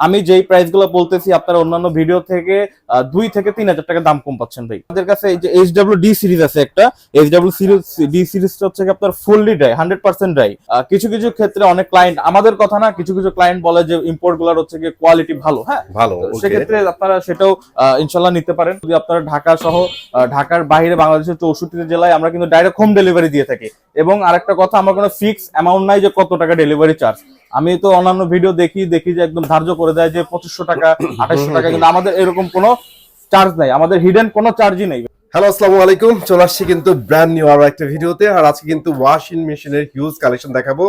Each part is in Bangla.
আমি যেই প্রাইস গুলো বলতেছি আপনারা অন্যান্য ভিডিও থেকে 2 থেকে 3 হাজার টাকা দাম কম পাচ্ছেন ভাই। আমাদের কাছে এই যে HWD সিরিজ আছে একটা, HWD সিরিজটা হচ্ছে আপনার ফুললি ড্রাই, 100% ড্রাই। কিছু কিছু ক্ষেত্রে অনেক ক্লায়েন্ট, আমাদের কথা না, কিছু কিছু ক্লায়েন্ট বলে যে ইম্পোর্ট গুলার হচ্ছে গিয়ে কোয়ালিটি ভালো, হ্যাঁ ভালো, সেক্ষেত্রে আপনারা সেটাও ইনশাল্লাহ নিতে পারেন। যদি আপনারা ঢাকা সহ ঢাকার বাইরে বাংলাদেশের 64 জেলায় আমরা কিন্তু ডাইরেক্ট হোম ডেলিভারি দিয়ে থাকি। এবং আরেকটা কথা, আমার কোনো ফিক্স অ্যামাউন্ট নাই যে কত টাকা ডেলিভারি চার্জ। আমি তো অন্যান্য ভিডিও দেখি যে একদম ধার্য করে দেয় যে 2500 টাকা 2800 টাকা, কিন্তু আমাদের এরকম কোনো চার্জ নাই, আমাদের হিডেন কোনো চার্জই নেই। হ্যালো, আসসালামু আলাইকুম। চলে আসছি কিন্তু ব্র্যান্ড নিউ আরো একটা ভিডিওতে। আর আজকে কিন্তু ওয়াশিং মেশিনের হিউজ কালেকশন দেখাবো।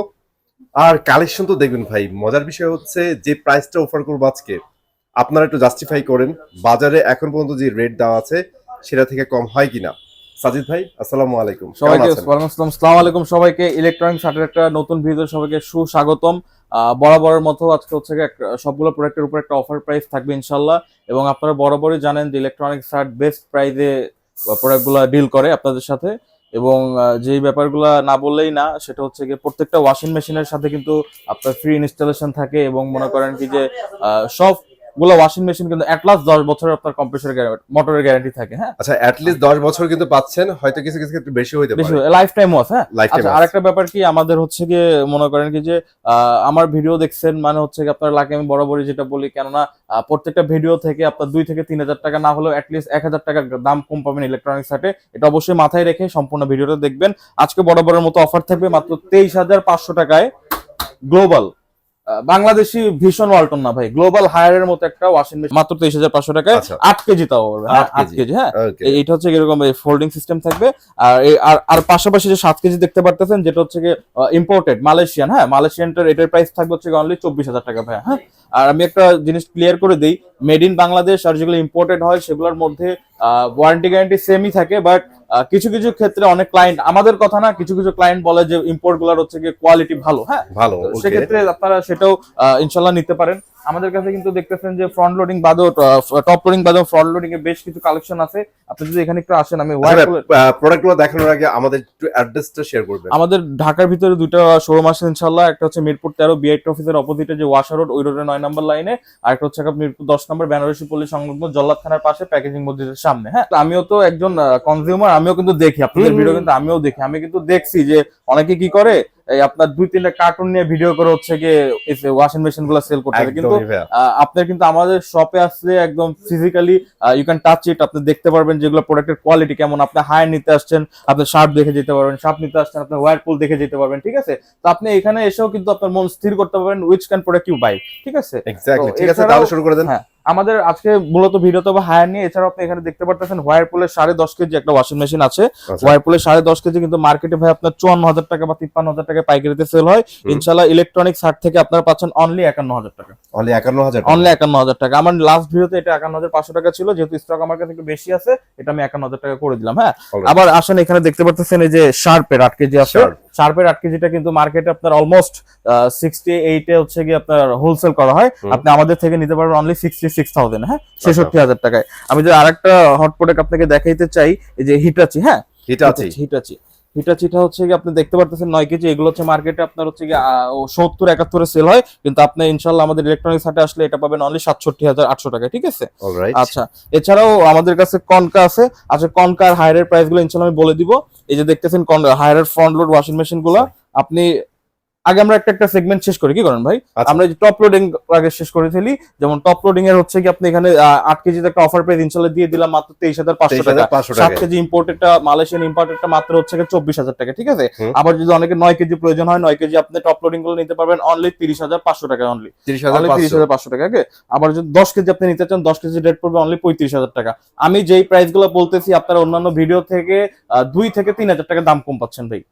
আর কালেকশন তো দেখবেন ভাই, মজার বিষয় হচ্ছে যে প্রাইসটা অফার করবো আজকে আপনারা একটু জাস্টিফাই করেন, বাজারে এখন পর্যন্ত যে রেট দেওয়া আছে সেটা থেকে কম হয় কিনা। সাজিদ ভাই, আসসালামু আলাইকুম। সবাইকে আসসালামু আলাইকুম সবাইকে। ইলেকট্রনিক্স হাটের একটা নতুন ভিডিও সবাইকে সুস্বাগতম। বরাবরের মতো আজকে হচ্ছে সবগুলো প্রোডাক্টের উপর একটা অফার প্রাইস থাকবে ইনশাল্লাহ। এবং আপনারা বরাবরই জানেন যে ইলেকট্রনিক্স হাট বেস্ট প্রাইসে প্রোডাক্টগুলো ডিল করে আপনাদের সাথে। এবং যেই ব্যাপারগুলো না বললেই না, সেটা হচ্ছে গিয়ে প্রত্যেকটা ওয়াশিং মেশিনের সাথে কিন্তু আপনার ফ্রি ইনস্টলেশন থাকে। এবং মনে করেন কি যে সব গুলো ওয়াশিং মেশিন কিন্তু এট লাস্ট 10 বছরের আপনার কম্প্রেসর মোটরের গ্যারান্টি থাকে। হ্যাঁ, আচ্ছা, এট লিস্ট 10 বছর কিন্তু পাচ্ছেন, হয়তো কিছু কিছু ক্ষেত্রে বেশি হইতে পারে, লাইফ টাইমও আছে। হ্যাঁ, আচ্ছা, আরেকটা ব্যাপার কি, আমাদের হচ্ছে গিয়ে মনে করেন কি যে আমার ভিডিও দেখছেন মানে হচ্ছে কি আপনার লাগে, আমি বরাবরই যেটা বলি, কেননা প্রত্যেকটা ভিডিও থেকে আপনার 2 থেকে 3 হাজার টাকা না হলেও অ্যাটলিস্ট 1000 টাকার দাম কম পাবেন ইলেকট্রনিক্স হাটে। এটা অবশ্যই মাথায় রেখে সম্পূর্ণ ভিডিওটা দেখবেন। আজকে বরাবরের মতো অফার থাকবে মাত্র 23,500 টাকায় গ্লোবাল বাংলাদেশি ভীষণ ওয়ালটন না ভাই, গ্লোবাল হায়ারের মতো একটা ওয়াশিং মেশিন মাত্র 23,500 টাকায়। 8 কেজি তাও পারবে। 8 কেজি। হ্যাঁ, এইটা হচ্ছে এরকম ফোল্ডিং সিস্টেম থাকবে। আর পাশাপাশি যে 7 কেজি দেখতে পারতেছেন, যেটা হচ্ছে ইম্পোর্টেড মালয়েশিয়ান। হ্যাঁ, মালয়েশিয়ানটার এটার প্রাইস থাকবে হচ্ছে অনলি 24,000 টাকা ভাই। হ্যাঁ, আর আমি একটা জিনিস ক্লিয়ার করে দিই, মেড ইন বাংলাদেশ আর যেগুলো ইম্পোর্টেড হয় সেগুলোর মধ্যে ওয়ারেন্টি গ্যারান্টি সেমই থাকে। বাট কিছু কিছু ক্ষেত্রে অনেক ক্লায়েন্ট, আমাদের কথা না, কিছু কিছু ক্লায়েন্ট বলে যে ইম্পোর্ট গুলার হচ্ছে গিয়ে কোয়ালিটি ভালো। হ্যাঁ, ভালো, সেক্ষেত্রে আপনারা সেটাও ইনশাল্লাহ নিতে পারেন। আমাদের কাছে কিন্তু দেখতেছেন যে ফ্রন্ট লোডিং বাদেও, টপ লোডিং বাদেও ফ্রন্ট লোডিং এর বেশ কিছু কালেকশন আছে। আপনি যদি এখানে একটু আসেন, আমি প্রোডাক্টগুলো দেখানোর আগে আমাদের একটু অ্যাড্রেসটা শেয়ার করবেন। আমাদের ঢাকার ভিতরে দুটো শোরুম আছে ইনশাল্লাহ। একটা হচ্ছে মিরপুর 13 বিআইটি অফিসের অপোজিটে যে ওয়াশা রোড, ওই রোডের 9 নম্বর লাইনে। আর একটা হচ্ছে মিরপুর 10 নম্বর বেনারসি পল্লী সংলগ্ন জল্লাদ থানার পাশে প্যাকেজিং মসজিদের সামনে। হ্যাঁ, আমিও তো একজন কনজিউমার, আমিও কিন্তু দেখি আপনাদের ভিডিও, কিন্তু আমিও দেখি, আমি কিন্তু দেখছি যে অনেকে কি করে এই আপনার 2-3টা কার্টুন নিয়ে ভিডিও করে হচ্ছে গিয়ে ওয়াশিং মেশিন গুলো সেল করতে হবে। কিন্তু আপনার কিন্তু আমাদের শপে আসলে একদম physically you can touch it, আপনি দেখতে পারবেন যেগুলো প্রোডাক্টের কোয়ালিটি কেমন। আপনি হায়ার নিতে আসছেন, আপনি শার্প দেখে যেতে পারবেন, শার্প নিতে আসছেন আপনি ওয়ারপুল দেখে যেতে পারবেন। ঠিক আছে, তো আপনি এখানে এসেও কিন্তু আপনার মন স্থির করতে পারবেন which can product you buy. ঠিক আছে, এক্স্যাক্টলি। ঠিক আছে, তাহলে শুরু করে দেন। হ্যাঁ, আমাদের আজকে মূলত ভিডিওতে হায়ার নিয়ে, এছাড়াও আপনি এখানে দেখতে পারতেছেন ওয়ারপুলের 10.5 কেজি একটা ওয়াশিং মেশিন আছে। ওয়ারপুলের 10.5 কেজি কিন্তু মার্কেটে ভাই আপনার 54,000 টাকা বা 53,000 টাকা পাইকারিতে সেল হয়। ইনশাআল্লাহ ইলেকট্রনিক্স হাট থেকে আপনারা পাচ্ছেন অনলি 51,000 টাকা। অনলি 51,000, অনলি 51,000 টাকা। আমার লাস্ট ভিডিওতে এটা 51,500 টাকা ছিল, যেহেতু স্টক আমার কাছে একটু বেশি আছে, এটা আমি 51,000 টাকা করে দিলাম। হ্যাঁ, আবার আসেন এখানে দেখতে পাচ্ছেন এই যে শার্পের 8 কেজি আছে। শার্পের 8 কেজিটা কিন্তু মার্কেটে আপনার অলমোস্ট 68 এ হচ্ছে কি আপনার হোলসেল করা হয়। আপনি আমাদের থেকে নিতে পারবেন অনলি 66,000। হ্যাঁ, 66,000 টাকায়। আমি যে আরেকটা হট প্রোডাক্ট আপনাকে দেখাইতে চাই, এই যে হিটাচি। হ্যাঁ, হিটাচিটা হচ্ছে কি আপনি দেখতে পারতেছেন 9 কেজি। এগুলো হচ্ছে মার্কেটে আপনার হচ্ছে কি 70-71 সেল হয়, কিন্তু আপনি ইনশাআল্লাহ আমাদের ইলেকট্রনিক্স হাটে আসলে এটা পাবেন অনলি 67,800 টাকায়। ঠিক আছে, আচ্ছা। এছাড়াও আমাদের কাছে কনকা আছে। আচ্ছা, কনকার হায়ারের প্রাইস গুলো ইনশাআল্লাহ আমি বলে দিব। এই যে দেখতেছেন হায়ারের ফ্রন্ট লোড ওয়াশিং মেশিন গুলো, আপনি আগে আমরা একটা সেগমেন্ট শেষ করি, কি করেন ভাই? আমরা যে টপ লোডিং আগে শেষ করে ফেলি। যেমন টপ লোডিং এর হচ্ছে কি আপনি এখানে 8 কেজিতে একটা অফার প্রাইস ইনশাআল্লাহ দিয়ে দিলাম মাত্র 23,500 টাকা। 7 কেজি ইম্পোর্টেডটা, মালয়েশিয়ান ইম্পোর্টেডটা মাত্র হচ্ছে 24,000 টাকা। ঠিক আছে, আবার যদি অনেকে 9 কেজি প্রয়োজন হয়, 9 কেজি আপনি টপ লোডিং গুলো নিতে পারবেন অনলি 30,500 টাকা। অনলি 30,500 টাকা। আবার যদি 10 কেজি আপনি নিতে চান, 10 কেজি রেট পড়বে অনলি 35,000 টাকা। আমি যেই প্রাইস গুলো বলতেছি আপনারা অন্যান্য ভিডিও থেকে 2 থেকে 3 হাজার টাকা দাম কম পাচ্ছেন ভাই।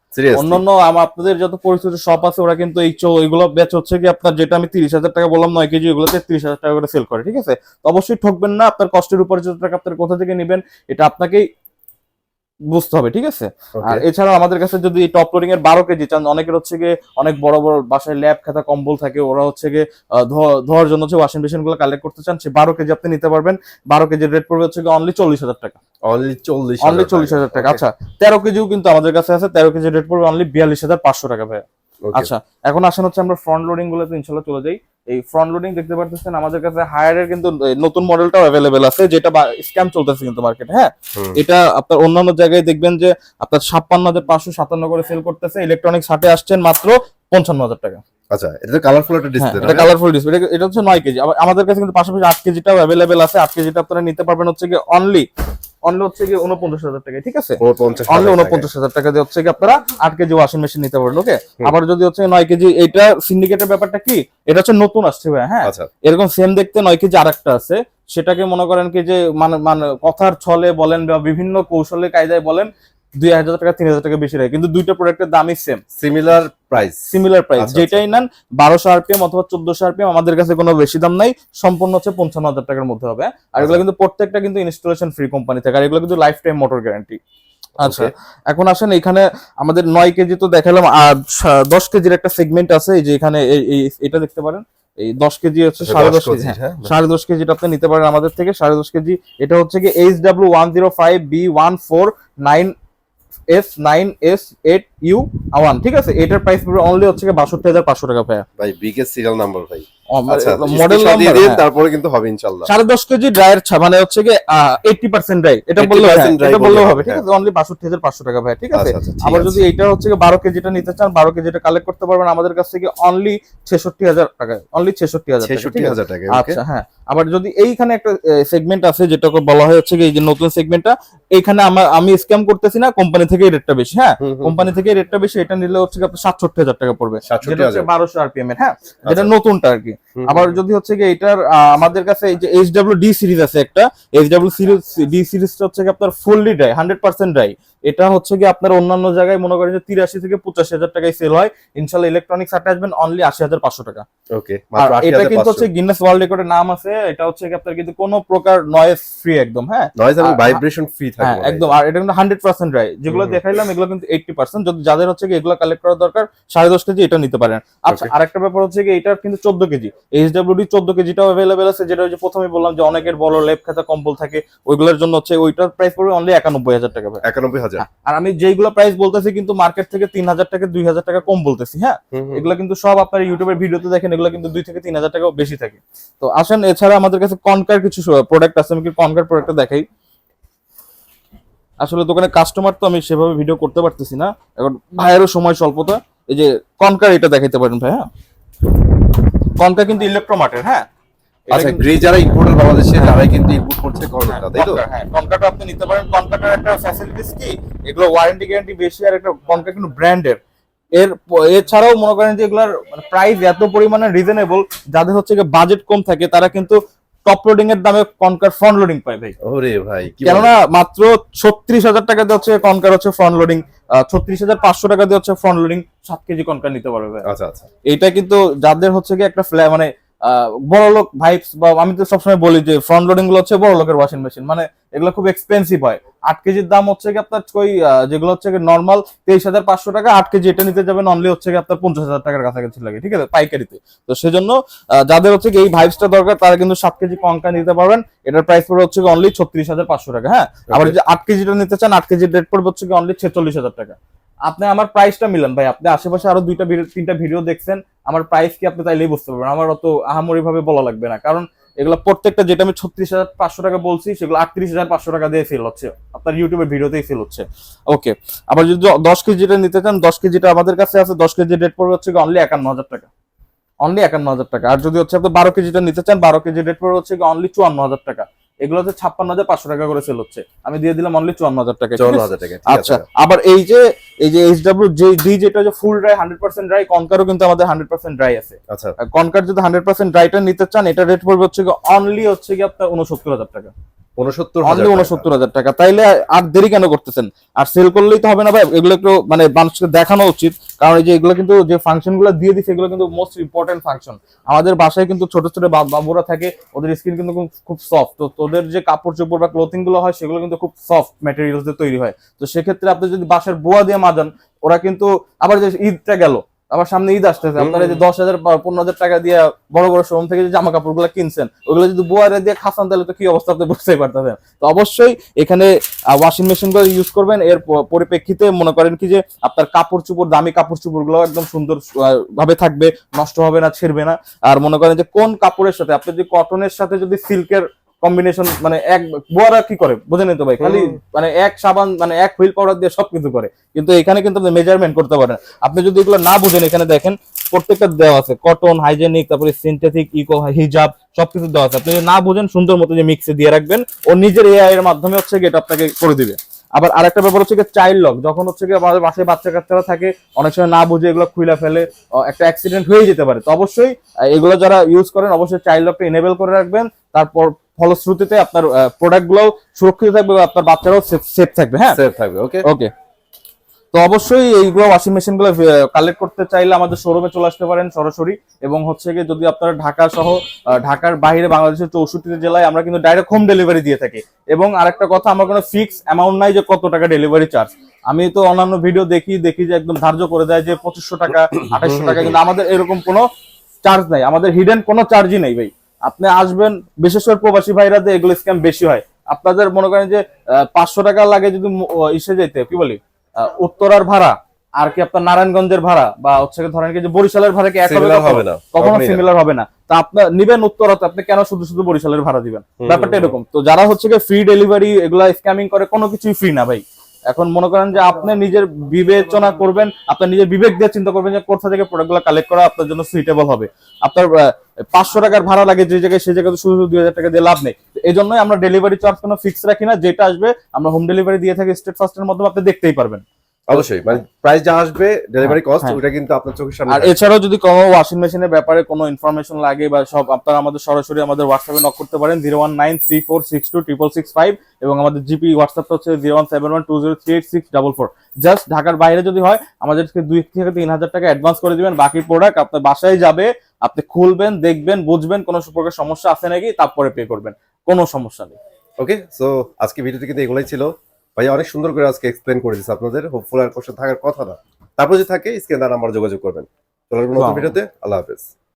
অন্যান্য আপনাদের যত পরিচিত শপ আছে, ওরা কিন্তু এইগুলো ব্যাচ হচ্ছে কি আপনার, যেটা আমি 30,000 টাকা বললাম 9 কেজি, ওগুলোতে 30,000 টাকা করে সেল করে। ঠিক আছে, তো অবশ্যই ঠকবেন না। আপনার কষ্টের উপরে যত টাকা আপনার কোথা থেকে নেবেন এটা আপনাকেই বুঝতে হবে। ঠিক আছে, আর এছাড়াও আমাদের কাছে যদি টপ লোডিং এর 12 কেজি চান, অনেকের হচ্ছে গিয়ে অনেক বড় বড় বাসায় ল্যাব খাতা কম্বল থাকে, ওরা হচ্ছে গিয়ে ধোয়ার জন্য হচ্ছে ওয়াশিং মেশিন গুলো কালেক্ট করতে চান, সে 12 কেজি আপনি নিতে পারবেন। 12 কেজির রেট পড়বে হচ্ছে অনলি 40,000 টাকা। অনলি 40,000 টাকা। আচ্ছা, 13 কেজিও কিন্তু আমাদের কাছে আছে। 13 কেজির রেট পড়বে অনলি 42,500 টাকা ভাই। Okay. আচ্ছা, এখন আসেন হচ্ছে আমরা ফ্রন্ট লোডিং গুলোতে ইনশাল্লাহ চলে যাই। এই ফ্রন্ট লোডিং দেখতে পারতেছেন আমাদের কাছে হায়ারের কিন্তু নতুন মডেলটাও অ্যাভেলেবেল আছে, যেটা স্ক্যাম চলতেছে কিন্তু মার্কেটে। হ্যাঁ, এটা আপনার অন্যান্য জায়গায় দেখবেন যে আপনার 56,557 করে সেল করতেছে, ইলেকট্রনিক্স হাটে আসছেন মাত্র 55,000 টাকা। আচ্ছা, এটা তো কালারফুল একটা ডিসপ্লে, এটা কালারফুল ডিসপ্লে, এটা হচ্ছে 9 কেজি। আমাদের কাছে কিন্তু পাশাপাশি 8 কেজিটাও অ্যাভেলেবেল আছে। 8 কেজিটা আপনারা নিতে পারবেন হচ্ছে কি অনলি হচ্ছে কি 49,000 টাকা, ঠিক আছে? অনলি 49,000 টাকা দিয়ে হচ্ছে কি আপনারা 8 কেজি ওয়াশিং মেশিন নিতে পারবেন। ওকে, আবার যদি হচ্ছে 9 কেজি, এটা সিন্ডিকেটের ব্যাপারটা কি, এটা হচ্ছে নতুন আসছে ভাই। হ্যাঁ, এরকম সেম দেখতে 9 কেজি আরেকটা আছে, সেটাকে মনে করেন কি যে মানে কথার ছলে বলেন বা বিভিন্ন কৌশলে কায়দায় বলেন 2,000 টাকা 3,000 টাকা বেশি রাখে, কিন্তু দুইটা প্রোডাক্টের দামই সেম, সিমিলার প্রাইস। যেটাই নেন 1200 আরপিএম অথবা 1400 আরপিএম, আমাদের কাছে কোনো বেশি দাম নাই, সম্পূর্ণ হচ্ছে 55,000 টাকার মধ্যে হবে। আর এগুলো কিন্তু প্রত্যেকটা কিন্তু ইনস্টলেশন ফ্রি কোম্পানি থেকে, আর এগুলো কিন্তু লাইফ টাইম মোটর গ্যারান্টি। আচ্ছা, এখন আসেন এখানে আমাদের 9 কেজি তো দেখালাম, আর 10 কেজির একটা সেগমেন্ট আছে, এই যে এখানে এটা দেখতে পারেন, এই 10 কেজি হচ্ছে 10.5 কেজি। হ্যাঁ, 10.5 কেজিটা আপনি নিতে পারেন আমাদের থেকে, 10.5 কেজি। এটা হচ্ছে কি HW105B149 S9S8U1, ঠিক আছে? এটার প্রাইস পড়বে অনলি হচ্ছে 62,500 টাকা ভাই বিগেস্ট সিরিয়াল নাম্বার ভাই। আচ্ছা, মডেল নাম্বার দিন, তারপরে কিন্তু হবে ইনশাআল্লাহ। 10.5 কেজি ড্রায়ার মানে হচ্ছে কি 80% ড্রাই, এটা বললেও হবে, ঠিক আছে? অনলি 62,500 টাকা ভাই, ঠিক আছে? আবার যদি এটা হচ্ছে 12 কেজিটা নিতে চান, 12 কেজিটা কালেক্ট করতে পারবেন আমাদের কাছ থেকে অনলি 66,000 টাকা, অনলি 66,000 টাকা। আচ্ছা, হ্যাঁ, আবার যদি এইখানে একটা সেগমেন্ট আছে যেটাকে বলা হয় হচ্ছে এই যে নতুন সেগমেন্টটা, এইখানে আমি স্ক্যাম করতেছি না, কোম্পানি থেকে রেটটা বেশি। হ্যাঁ, কোম্পানি থেকে রেটটা বেশি, এটা নিলে হচ্ছে আপনার 67,000 টাকা পড়বে, যেটা হচ্ছে 1200 আরপিএম এর। হ্যাঁ, যেটা নতুনটা আর কি। আবার যদি হচ্ছে কি এটার আমাদের কাছে এই যে HWD সিরিজ আছে একটা, HWD সিরিজটা হচ্ছে আপনার ফুললি ড্রাই, 100% ড্রাই। এটা হচ্ছে কি আপনার অন্যান্য জায়গায় মনে করেন যে 83 থেকে 85,000 টাকায় সেল হয়, ইনশাআল্লাহ ইলেকট্রনিক্স হাটে আসবেন অনলি 80,500 টাকা। ওকে, মাত্র 80,500। এটা কিন্তু হচ্ছে গিনেস ওয়ার্ল্ড রেকর্ডের নাম আছে, এটা হচ্ছে কি আপনার কিন্তু কোনো প্রকার নয়েজ ফ্রি একদম। হ্যাঁ, নয়েজ এবং ভাইব্রেশন ফ্রি থাকবে। হ্যাঁ, একদম। আর এটা কিন্তু 100% ড্রাই, যেগুলো দেখাইলাম এগুলো কিন্তু 80%। যদি যাদের হচ্ছে কি এগুলো কালেক্ট করা দরকার 10.5 কেজি, এটা নিতে পারেন। আচ্ছা, আরেকটা ব্যাপার হচ্ছে কি এটার কিন্তু 14 কেজি HWD 14 কেজিটাও अवेलेबल আছে, যেটা ওই যে প্রথমে বললাম যে অনেকের বড় লেপ খাতা কম্বল থাকে, ওইগুলোর জন্য হচ্ছে ওইটার প্রাইস পড়বে অনলি 91,000 টাকা ভাই। 91,000। আর আমি যেইগুলো প্রাইস বলতেছি কিন্তু মার্কেট থেকে 3,000 টাকা 2,000 টাকা কম বলতেছি। হ্যাঁ, এগুলো কিন্তু সব আপনার ইউটিউবের ভিডিওতে দেখেন, এগুলো কিন্তু 2 থেকে 3,000 টাকা বেশি থাকে। তো আসেন, এছাড়া আমাদের কাছে কনকার কিছু প্রোডাক্ট আছে, আমি কি কনকার প্রোডাক্টটা দেখাই। আসলে দোকানে কাস্টমার তো আমি সেভাবে ভিডিও করতে পারতেছি না, এখন ভাইয়েরও সময় স্বল্পতা। এই যে কনকার, এটা দেখাইতে পারেন ভাই। হ্যাঁ, কনকার কিন্তু ইলেকট্রোমার্টের। হ্যাঁ, আচ্ছা, গ্রে যারা ইম্পোর্টার বাংলাদেশে তারাই কিন্তু ইম্পোর্ট করছে কনকারটা, তাই তো? হ্যাঁ, কনকারটা আপনি নিতে পারেন। কনকারটার একটা ফ্যাসিলিটিস কি, এগুলো ওয়ারেন্টি গ্যারান্টি বেশি, আর একটা কনকার কিন্তু ব্র্যান্ডের। এছাড়াও মনে করেন যে এগুলার প্রাইস এত পরিমাণে রিজনেবল, যাদের হচ্ছে বাজেট কম থাকে তারা কিন্তু টপ লোডিং এর দামে কনকার ফ্রন্ট লোডিং পায় ভাই। ওরে ভাই, কেননা মাত্র 36,000 টাকা দিয়ে হচ্ছে কনকার হচ্ছে ফ্রন্ট লোডিং, 36,500 টাকা দিয়ে হচ্ছে ফ্রন্ট লোডিং 7 কেজি কনকার নিতে পারবে ভাই। আচ্ছা আচ্ছা, এইটা কিন্তু যাদের হচ্ছে কি একটা মানে বড় লোক ভাইবস, বা আমি তো সবসময় বলি যে ফ্রন্ট লোডিং গুলো হচ্ছে বড় লোকের ওয়াশিং মেশিন, মানে এগুলো খুব এক্সপেন্সিভ হয়। 8 কেজির দাম হচ্ছে কি আপনার যেগুলো হচ্ছে নর্মাল 23,500 টাকা, 8 কেজি এটা নিতে যাবেন অনলি হচ্ছে কি আপনার 50,000 টাকার কাছাকাছি লাগে, ঠিক আছে, পাইকারিতে। তো সেজন্য যাদের হচ্ছে এই ভাইবসটা দরকার তারা কিন্তু 7 কেজি কনকার নিতে পারবেন, এটার প্রাইস পড়বে হচ্ছে অনলি 36,500 টাকা। হ্যাঁ, আবার যদি 8 কেজিটা নিতে চান, 8 কেজির রেট পড়বে হচ্ছে অনলি 46,000 টাকা। আপনি আমার প্রাইসটা মিলান ভাই, আপনি আশেপাশে আরো 2-3টা ভিডিও দেখছেন, আমার প্রাইস কি আপনি তাইলেই বুঝতে পারবেন, আমার অত আহামরি ভাবে বলা লাগবে না, কারণ এগুলো প্রত্যেকটা যেটা আমি 36,500 টাকা বলছি সেগুলো 38,500 টাকা দিয়ে সেল হচ্ছে, আপনার ইউটিউবের ভিডিওতেই সেল হচ্ছে। ওকে, আবার যদি 10 কেজিটা নিতে চান, 10 কেজিটা আমাদের কাছে আছে, 10 কেজির রেট পড়বে হচ্ছে অনলি 51,000 টাকা, অনলি 51,000 টাকা। আর যদি হচ্ছে আপনি 12 কেজিটা নিতে চান, 12 কেজির রেট পড়বে হচ্ছে অনলি 54,000 টাকা। এগুলো হচ্ছে 56,500 টাকা করে সেল হচ্ছে, আমি দিয়ে দিলাম অনলি 54,000 টাকা। 54,000 টাকা। আচ্ছা, আবার এই যে HWD যেটা যে ফুল ড্রাই 100% ড্রাই, কনকারও কিন্তু আমাদের 100% ড্রাই আছে। আচ্ছা, কনকার যদি 100% ড্রাইটা নিতে চান, এটা রেট পড়বে হচ্ছে অনলি হচ্ছে কি আপনার 69,000 টাকা। 69,000 টাকা। তাইলে আর দেরি কেন করতেছেন? আর সেল করলেই তো হবে না ভাই, এগুলো একটু মানে মানুষকে দেখানো উচিত, কারণ এই যে এগুলো কিন্তু যে ফাংশন গুলো দিয়ে দিচ্ছে এগুলো কিন্তু মোস্ট ইম্পর্টেন্ট ফাংশন। আমাদের বাসায় কিন্তু ছোট ছোট বাবুরা থাকে, ওদের স্কিন কিন্তু খুব সফট, তো তোদের যে কাপড় চোপড় বা ক্লোথিং গুলো হয় সেগুলো কিন্তু খুব সফট ম্যাটেরিয়ালস দিয়ে তৈরি হয়। তো সেক্ষেত্রে আপনি যদি বাসার বোয়া দিয়ে মাজান, ওরা কিন্তু আবার যে ঈদটা গেল, আবার সামনে ঈদ আসতেছে, আপনারা যে 10,000 বা 15,000 টাকা দিয়ে বড় বড় শোরুম থেকে যে জামা কাপড় গুলো কিনছেন, ওগুলো যদি বুয়ারে দিয়ে খাসান তাহলে তো কি অবস্থা আপনি বুঝতেই পারতেছেন। তো অবশ্যই এখানে ওয়াশিং মেশিন গুলো ইউজ করবেন, এর পরিপ্রেক্ষিতে মনে করেন কি যে আপনার কাপড় চোপড়, দামি কাপড় চোপড় গুলো একদম সুন্দর ভাবে থাকবে, নষ্ট হবে না, ছিঁড়বে না। আর মনে করেন যে কোন কাপড়ের সাথে আপনি যদি কটনের সাথে যদি সিল্কের কম্বিনেশন, মানে এক বুয়ারা কি করে বোঝেন তো ভাই, খালি মানে এক সাবান মানে এক হুইল পাউডার দিয়ে সবকিছু করে, কিন্তু এখানে কিন্তু আপনি মেজারমেন্ট করতে পারেন। আপনি যদি এগুলো না বুঝেন, এখানে দেখেন প্রত্যেকটা দেওয়া আছে কটন, হাইজেনিক, তারপরে সিনথেটিক, ইকো, হিজাব সবকিছু দেওয়া আছে। আপনি যদি না বুঝেন সুন্দর মতো যে মিক্সে দিয়ে রাখবেন, ও নিজের এআই এর মাধ্যমে হচ্ছে এটা আপনাকে করে দিবে। আবার আরেকটা ব্যাপার হচ্ছে চাইল্ড লক, যখন হচ্ছে আমাদের বাসায় বাচ্চা কাচ্চারা থাকে, অনেক সময় না বুঝে এগুলো খুলে ফেলে, একটা অ্যাক্সিডেন্ট হয়ে যেতে পারে। তো অবশ্যই এগুলো যারা ইউজ করেন অবশ্যই চাইল্ড লকটা এনেবল করে রাখবেন। তারপর ফলশ্রুতিতে আপনার প্রোডাক্ট গুলো সুরক্ষিত থাকবে, আপনার বাচ্চারাও সেফ থাকবে। হ্যাঁ, সেফ থাকবে। ওকে ওকে। তো অবশ্যই এইগুলো ওয়াশিং মেশিন গুলো কালেক্ট করতে চাইলে আমাদের শোরুমে চলে আসতে পারেন সরাসরি। এবং হচ্ছে গিয়ে যদি আপনারা ঢাকা সহ ঢাকার বাইরে বাংলাদেশের 64 জেলায় আমরা কিন্তু ডাইরেক্ট হোম ডেলিভারি দিয়ে থাকি। এবং আরেকটা কথা, আমার কোনো ফিক্স অ্যামাউন্ট নাই যে কত টাকা ডেলিভারি চার্জ। আমি তো অন্যান্য ভিডিও দেখি যে একদম ধার্য করে দেয় যে 2500 টাকা, 2800 টাকা, কিন্তু আমাদের এরকম কোনো চার্জ নাই, আমাদের হিডেন কোনো চার্জই নেই ভাই। আপনি আসবেন, বিশেষ করে প্রবাসী ভাইরা যে এগুলো স্ক্যাম বেশি হয়, আপনাদের মনে করেন যে 500 টাকা লাগে যদি ইসে যাইতে, কি বলি, উত্তরার ভাড়া আর কি আপনার নারায়ণগঞ্জের ভাড়া বা হচ্ছে ধরেন কি যে বরিশালের ভাড়া কি এক হবে না, কখনো সিমিলার হবে না। তা আপনার নিবেন উত্তরাতে, আপনি কেন শুধু শুধু বরিশালের ভাড়া দিবেন? ব্যাপারটা এরকম। তো যারা হচ্ছে ফ্রি ডেলিভারি এগুলা স্ক্যামিং করে, কোনো কিছুই ফ্রি না ভাই। এখন মনে করেন যে আপনি নিজের বিবেচনা করবেন, আপনার নিজের বিবেক দিয়ে চিন্তা করবেন যে কোথা থেকে প্রোডাক্টগুলো কালেক্ট করা আপনার জন্য সুইটেবল হবে। আপনার 500 টাকার ভাড়া লাগে যে জায়গায়, সেই জায়গায় শুধু 2,000 টাকা দিয়ে লাভ নেই। এই জন্যই আমরা ডেলিভারি চার্জ কোনো ফিক্স রাখি না, যেটা আসবে আমরা হোম ডেলিভারি দিয়ে থাকি স্টেট ফার্স্টের মাধ্যমে, আপনি দেখতেই পারবেন। অবশ্যই, মানে প্রাইস যা আসবে ডেলিভারি কস্ট ওটা কিন্তু আপনার চোখের সামনে। আর এছাড়াও যদি কোনো ওয়াশিং মেশিনের ব্যাপারে কোনো ইনফরমেশন লাগে বা সব, আপনারা আমাদের সরাসরি আমাদের হোয়াটসঅ্যাপে নক করতে পারেন 01934626665, এবং আমাদের জিপি হোয়াটসঅ্যাপটা হচ্ছে 01712038644। জাস্ট ঢাকার বাইরে যদি হয় আমাদেরকে 2 থেকে 3,000 টাকা অ্যাডভান্স করে দিবেন, বাকি প্রোডাক্ট আপনার বাসায় যাবে, আপনি খুলবেন, দেখবেন, বুঝবেন কোনো প্রকার সমস্যা আছে নাকি, তারপরে পে করবেন, কোনো সমস্যা নেই। ওকে, সো আজকে ভিডিওতে কিন্তু এগুলাই ছিল। ভাই অনেক সুন্দর করে আজকে এক্সপ্লেন করে দিয়েছে আপনাদের, হোপফুল আর কোশ্চেন থাকার কথা না। তারপর যদি থাকে স্ক্রিনে নাম্বার যোগাযোগ করবেন। চলো নতুন ভিডিওতে, আল্লাহ হাফেজ।